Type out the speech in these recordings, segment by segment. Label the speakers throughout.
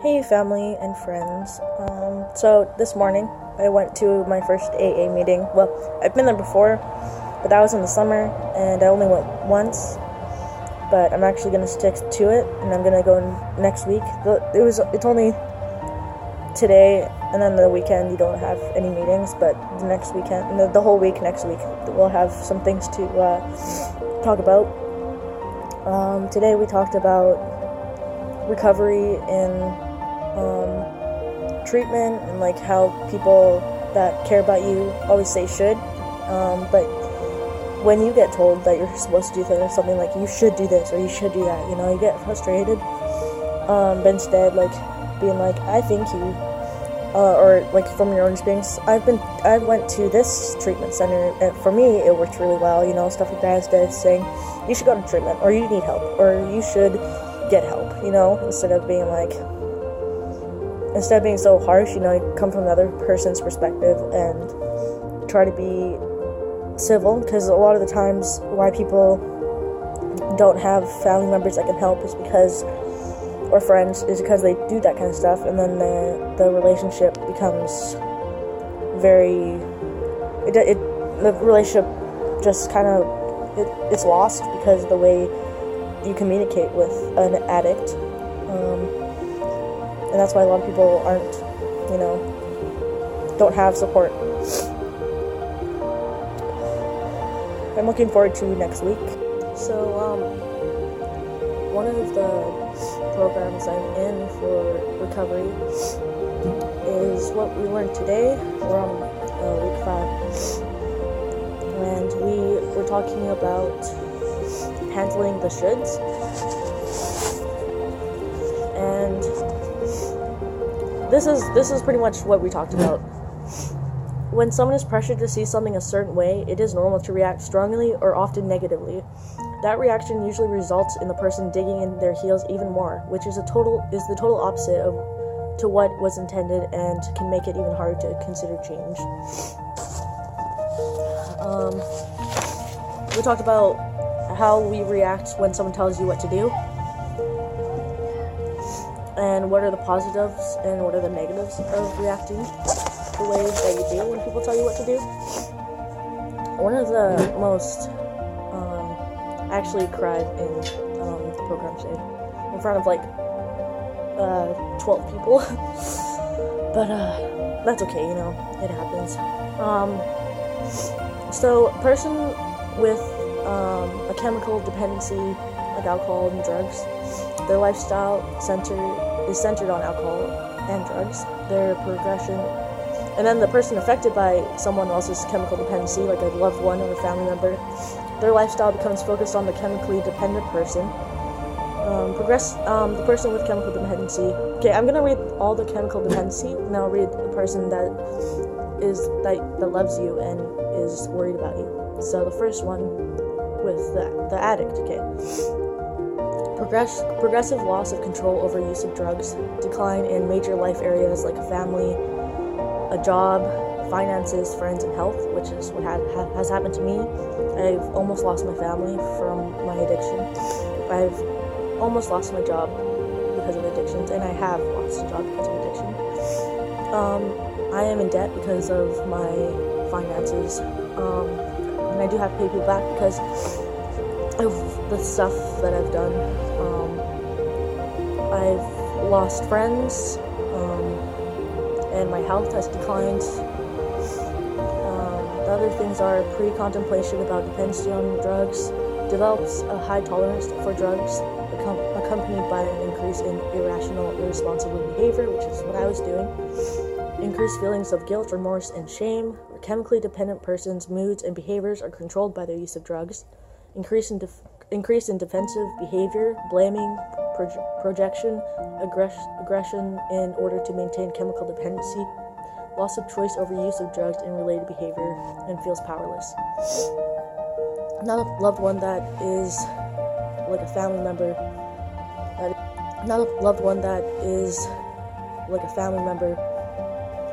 Speaker 1: Hey family and friends. So this morning I went to my first AA meeting. Well, I've been there before, but that was in the summer and I only went once. But I'm actually gonna stick to it and I'm gonna go next week. It's only today and then the weekend you don't have any meetings, but the next weekend and the whole week next week we'll have some things to talk about. Today we talked about recovery and treatment and like how people that care about you always say should, but when you get told that you're supposed to do something like you should do this or you should do that, you get frustrated, but instead like being like I think you or like from your own experience, I went to this treatment center and for me it worked really well, stuff like that, instead of saying you should go to treatment or you need help or you should get help, instead of being so harsh, you come from another person's perspective and try to be civil, because a lot of the times why people don't have family members that can help is because, or friends, is because they do that kind of stuff, and then the relationship becomes the relationship just kind of, it's lost because of the way you communicate with an addict, and that's why a lot of people aren't, don't have support. I'm looking forward to next week. So, one of the programs I'm in for recovery is what we learned today. We're on week 5, and we were talking about handling the shoulds, and this is pretty much what we talked about. When someone is pressured to see something a certain way, it is normal to react strongly or often negatively. That reaction usually results in the person digging in their heels even more, which is the total opposite to what was intended and can make it even harder to consider change. We talked about how we react when someone tells you what to do, and what are the positives and what are the negatives of reacting the way that you do when people tell you what to do. One of the most, I actually cried in the program today in front of like 12 people, but that's okay, it happens. So a person with a chemical dependency like alcohol and drugs, their lifestyle is centered on alcohol and drugs, their progression. And then the person affected by someone else's chemical dependency, like a loved one or a family member, their lifestyle becomes focused on the chemically dependent person. The person with chemical dependency. Okay, I'm gonna read all the chemical dependency, and I'll read the person that loves you and is worried about you. So the first one with the addict. Okay. Progressive loss of control over use of drugs, decline in major life areas like a family, a job, finances, friends, and health, which is what has happened to me. I've almost lost my family from my addiction. I've almost lost my job because of addictions, and I have lost a job because of addiction. I am in debt because of my finances, and I do have to pay people back because of the stuff that I've done. I've lost friends, and my health has declined. The other things are pre-contemplation about dependency on drugs, develops a high tolerance for drugs, accompanied by an increase in irrational, irresponsible behavior, which is what I was doing. Increased feelings of guilt, remorse, and shame. Chemically dependent persons' moods and behaviors are controlled by their use of drugs. Increase in defensive behavior, blaming, projection, aggression in order to maintain chemical dependency, loss of choice over use of drugs and related behavior, and feels powerless. Not a loved one that is like a family member.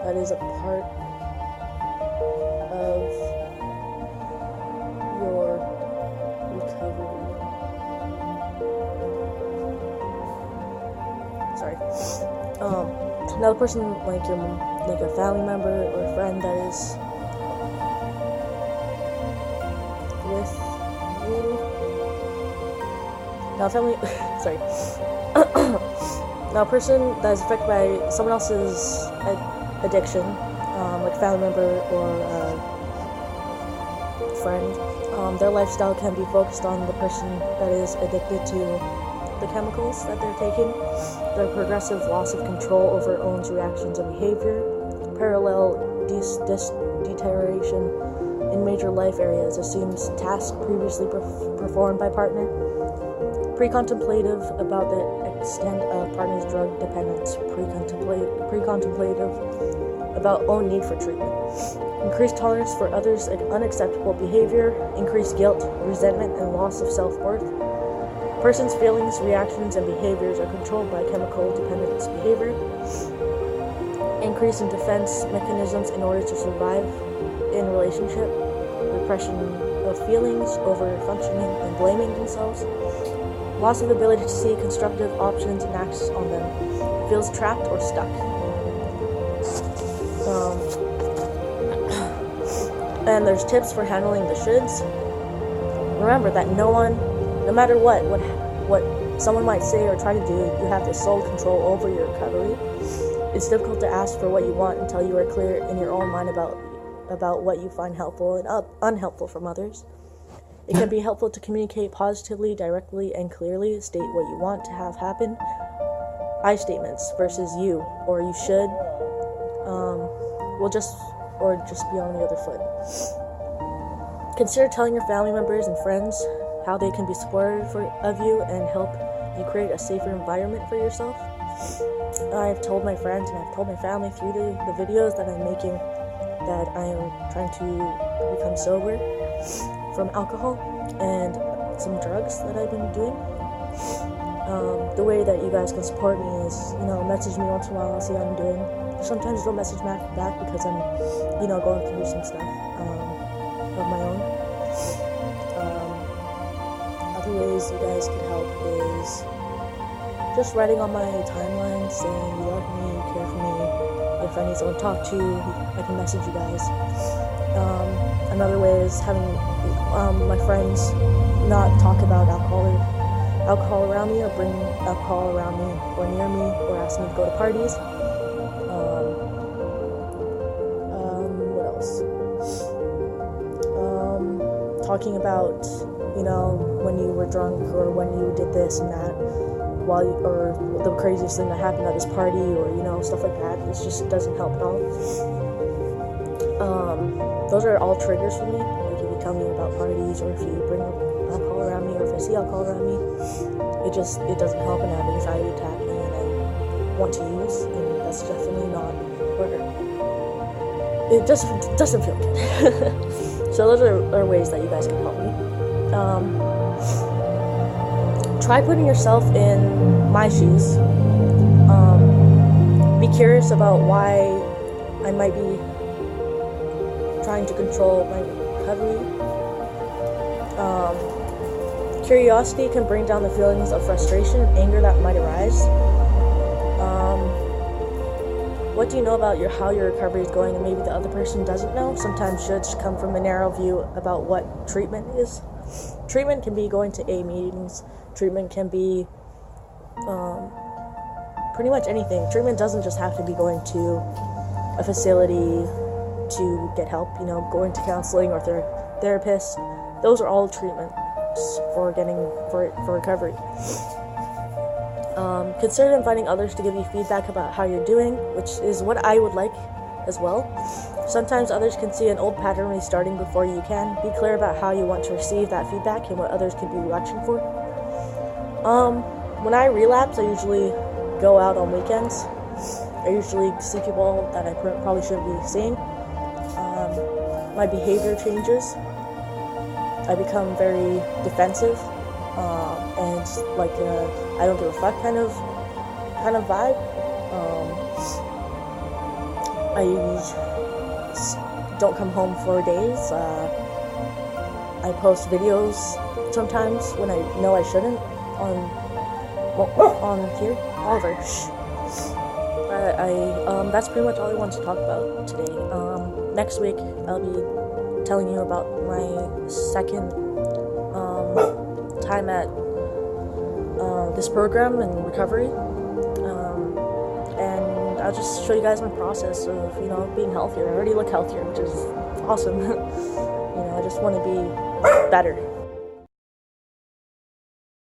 Speaker 1: That is a part of your recovery. Sorry. another person like like a family member or a friend that is with you. Now, family, sorry. Now, a person that is affected by someone else's addiction, like a family member or a friend, their lifestyle can be focused on the person that is addicted to the chemicals that they're taking, their progressive loss of control over one's reactions and behavior, parallel deterioration in major life areas, assumes tasks previously performed by partner, pre-contemplative about the extent of partner's drug dependence, pre-contemplative about own need for treatment, increased tolerance for others' unacceptable behavior, increased guilt, resentment, and loss of self-worth. Person's feelings, reactions, and behaviors are controlled by chemical dependence behavior, increase in defense mechanisms in order to survive in relationship, repression of feelings, over-functioning and blaming themselves, loss of ability to see constructive options and acts on them, feels trapped or stuck. And there's tips for handling the shoulds. Remember that no matter what someone might say or try to do, you have the sole control over your recovery. It's difficult to ask for what you want until you are clear in your own mind about what you find helpful and unhelpful from others. It can be helpful to communicate positively, directly, and clearly, state what you want to have happen. I statements versus you or you should will just be on the other foot. Consider telling your family members and friends how they can be supportive of you and help you create a safer environment for yourself. I've told my friends and I've told my family through the videos that I'm making that I am trying to become sober from alcohol and some drugs that I've been doing. The way that you guys can support me is, message me once in a while, see how I'm doing. Sometimes don't message back because I'm, going through some stuff of my own. Other ways you guys could help is just writing on my timeline saying you love me, you care for me. If I need someone to talk to, I can message you guys. Another way is having my friends not talk about alcohol around me or bring alcohol around me or near me or ask me to go to parties. What else? Talking about, when you were drunk or when you did this and that or the craziest thing that happened at this party or, stuff like that. It just doesn't help at all. Those are all triggers for me. Like if you tell me about parties or if you bring alcohol around me or if I see alcohol around me, it doesn't help and I have anxiety attack and I want to use, and that's definitely not order. It just doesn't feel good. So those are ways that you guys can help me. Try putting yourself in my shoes. Be curious about why I might be trying to control my recovery. Curiosity can bring down the feelings of frustration and anger that might arise. What do you know about how your recovery is going and maybe the other person doesn't know? Sometimes shoulds come from a narrow view about what treatment is. Treatment can be going to A meetings. Treatment can be pretty much anything. Treatment doesn't just have to be going to a facility to get help, going to counseling or therapists. Those are all treatments for recovery. Consider inviting others to give you feedback about how you're doing, which is what I would like as well. Sometimes others can see an old pattern restarting before you can. Be clear about how you want to receive that feedback and what others can be watching for. When I relapse, I usually go out on weekends. I usually see people that I probably shouldn't be seeing. My behavior changes. I become very defensive, and like I don't give a fuck kind of vibe. I don't come home for days. I post videos sometimes when I know I shouldn't on here. Oliver, shh. That's pretty much all I wanted to talk about today. Next week I'll be telling you about my second time at this program in recovery, and I'll just show you guys my process of being healthier. I already look healthier, which is awesome. I just want to be better.